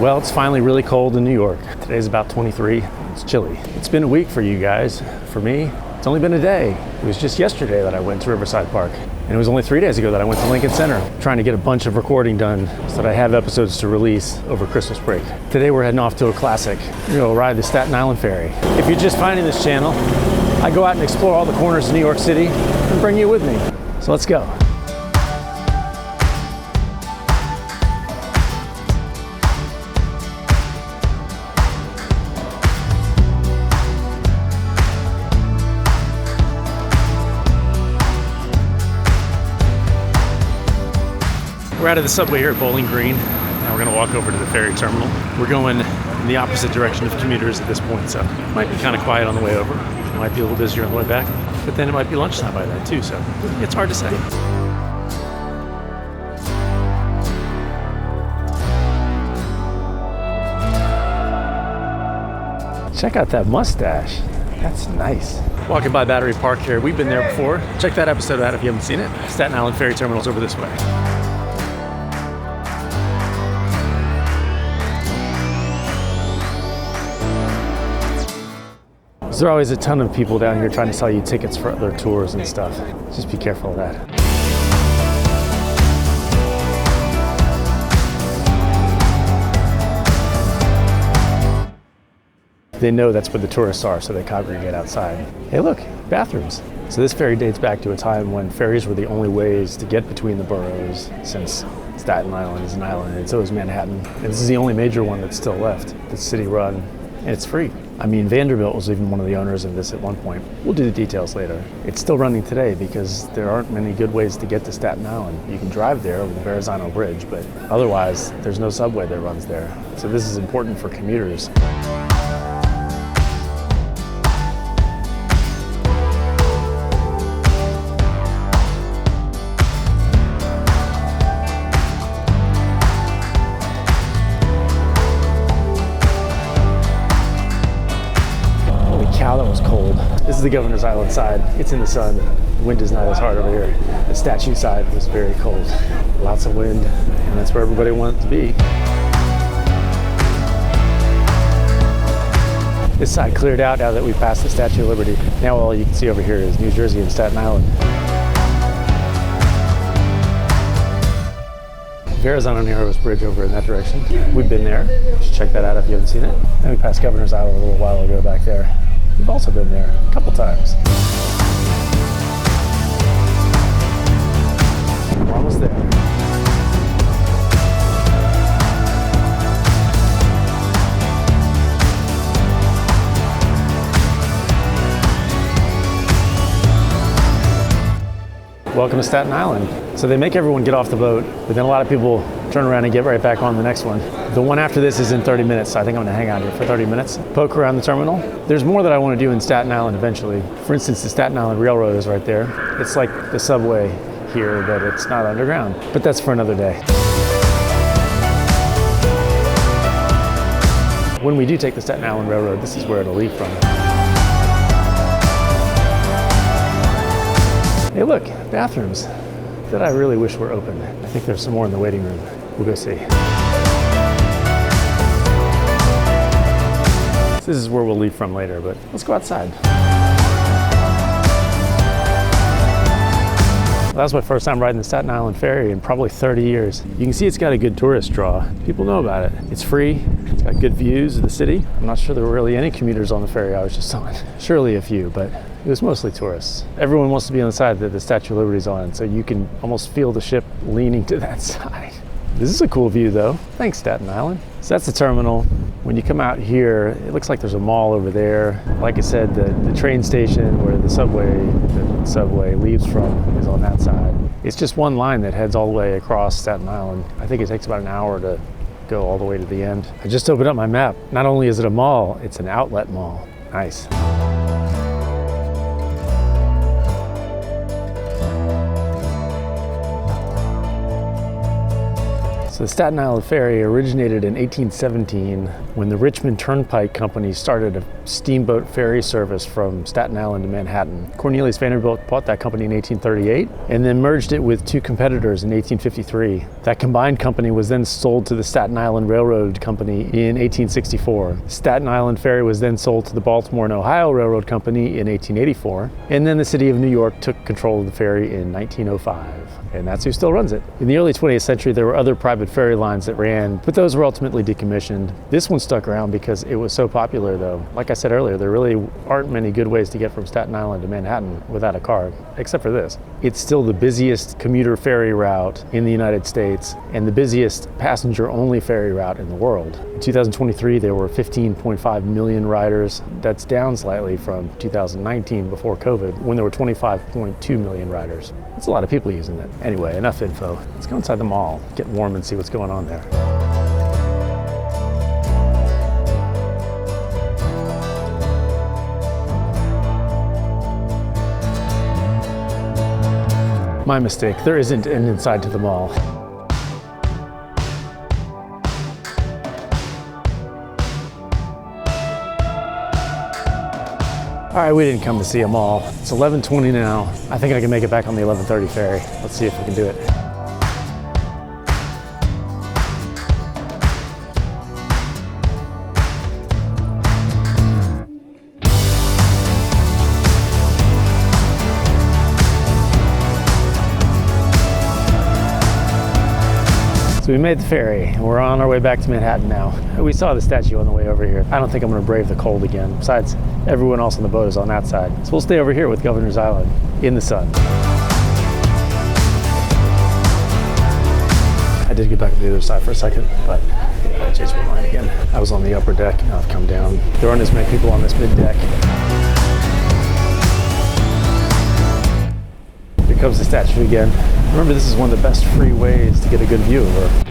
Well, it's finally really cold in New York. Today's about 23. It's chilly. It's been a week for you guys. For me, it's only been a day. It was just yesterday that I went to Riverside Park. And it was only 3 days ago that I went to Lincoln Center, trying to get a bunch of recording done so that I have episodes to release over Christmas break. Today we're heading off to a classic. We're gonna ride the Staten Island Ferry. If you're just finding this channel, I go out and explore all the corners of New York City and bring you with me. So let's go. We're out of the subway here at Bowling Green. Now we're gonna walk over to the ferry terminal. We're going in the opposite direction of commuters at this point, so it might be kind of quiet on the way over. It might be a little busier on the way back, but then it might be lunchtime by then too, so it's hard to say. Check out that mustache. That's nice. Walking by Battery Park here. We've been there before. Check that episode out if you haven't seen it. Staten Island Ferry Terminal's over this way. There are always a ton of people down here trying to sell you tickets for other tours and stuff. Just be careful of that. They know that's where the tourists are, so they congregate outside. Hey look, bathrooms. So this ferry dates back to a time when ferries were the only ways to get between the boroughs, since Staten Island is an island and so is Manhattan. And this is the only major one that's still left. It's city run and it's free. I mean, Vanderbilt was even one of the owners of this at one point. We'll do the details later. It's still running today because there aren't many good ways to get to Staten Island. You can drive there over the Verrazano Bridge, but otherwise there's no subway that runs there. So this is important for commuters. That was cold. This is the Governor's Island side. It's in the sun. The wind is not as hard over here. The statue side was very cold. Lots of wind, and that's where everybody wanted to be. This side cleared out now that we passed the Statue of Liberty. Now all you can see over here is New Jersey and Staten Island. Verrazano Narrows Bridge over in that direction. We've been there. You should check that out if you haven't seen it. Then we passed Governor's Island a little while ago back there. We've also been there a couple times. We're almost there. Welcome to Staten Island. So they make everyone get off the boat, but then a lot of people turn around and get right back on the next one. The one after this is in 30 minutes, so I think I'm gonna hang out here for 30 minutes. Poke around the terminal. There's more that I wanna do in Staten Island eventually. For instance, the Staten Island Railroad is right there. It's like the subway here, but it's not underground. But that's for another day. When we do take the Staten Island Railroad, this is where it'll leave from. Hey look, bathrooms that I really wish were open. I think there's some more in the waiting room. We'll go see. This is where we'll leave from later, but let's go outside. That was my first time riding the Staten Island Ferry in probably 30 years. You can see it's got a good tourist draw. People know about it. It's free. It's got good views of the city. I'm not sure there were really any commuters on the ferry I was just on. Surely a few, but it was mostly tourists. Everyone wants to be on the side that the Statue of Liberty's on, so you can almost feel the ship leaning to that side. This is a cool view though. Thanks, Staten Island. So that's the terminal. When you come out here, it looks like there's a mall over there. Like I said, the train station where the subway leaves from is on that side. It's just one line that heads all the way across Staten Island. I think it takes about an hour to go all the way to the end. I just opened up my map. Not only is it a mall, it's an outlet mall. Nice. So the Staten Island Ferry originated in 1817 when the Richmond Turnpike Company started a steamboat ferry service from Staten Island to Manhattan. Cornelius Vanderbilt bought that company in 1838 and then merged it with two competitors in 1853. That combined company was then sold to the Staten Island Railroad Company in 1864. Staten Island Ferry was then sold to the Baltimore and Ohio Railroad Company in 1884. And then the city of New York took control of the ferry in 1905. And that's who still runs it. In the early 20th century, there were other private ferry lines that ran, but those were ultimately decommissioned. This one stuck around because it was so popular, though. Like I said earlier, there really aren't many good ways to get from Staten Island to Manhattan without a car, except for this. It's still the busiest commuter ferry route in the United States and the busiest passenger-only ferry route in the world. In 2023, there were 15.5 million riders. That's down slightly from 2019 before COVID, when there were 25.2 million riders. That's a lot of people using it. Anyway, enough info. Let's go inside the mall, get warm and see what's going on there. My mistake, there isn't an inside to the mall. All right, we didn't come to see a mall. It's 11:20 now. I think I can make it back on the 11:30 ferry. Let's see if we can do it. So we made the ferry. We're on our way back to Manhattan now. We saw the statue on the way over here. I don't think I'm gonna brave the cold again. Besides, everyone else on the boat is on that side. So we'll stay over here with Governor's Island in the sun. I did get back to the other side for a second, but I changed my mind again. I was on the upper deck, now I've come down. There aren't as many people on this mid deck. Here comes the statue again. Remember, this is one of the best free ways to get a good view of her.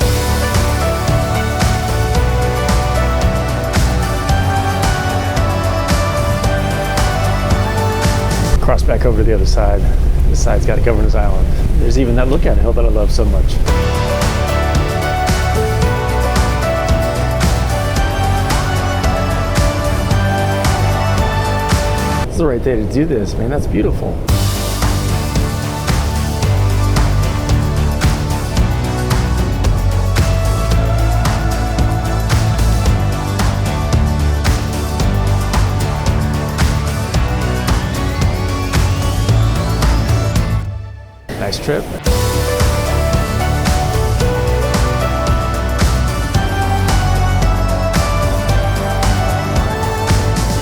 Cross back over to the other side. This side's got a Governor's Island. There's even that lookout hill that I love so much. It's the right day to do this, man. That's beautiful. Nice trip.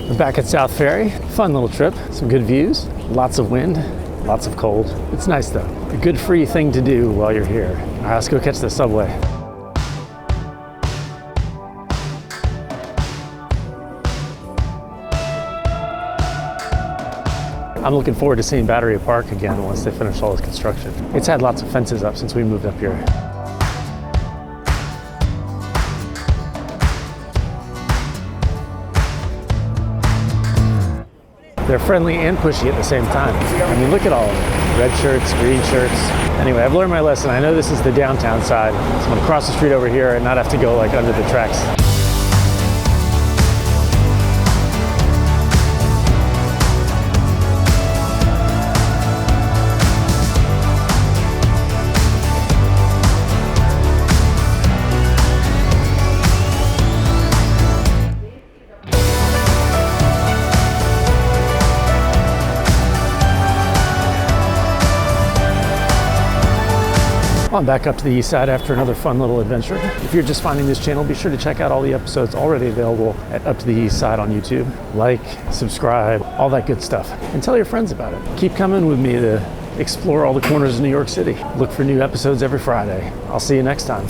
We're back at South Ferry. Fun little trip, some good views, lots of wind, lots of cold. It's nice though. A good free thing to do while you're here. All right, let's go catch the subway. I'm looking forward to seeing Battery Park again once they finish all this construction. It's had lots of fences up since we moved up here. They're friendly and pushy at the same time. I mean, look at all of them. Red shirts, green shirts. Anyway, I've learned my lesson. I know this is the downtown side, so I'm gonna cross the street over here and not have to go like under the tracks. I'm back up to the east side after another fun little adventure. If you're just finding this channel, be sure to check out all the episodes already available at Up to the East Side on YouTube. Like, subscribe, all that good stuff. And tell your friends about it. Keep coming with me to explore all the corners of New York City. Look for new episodes every Friday. I'll see you next time.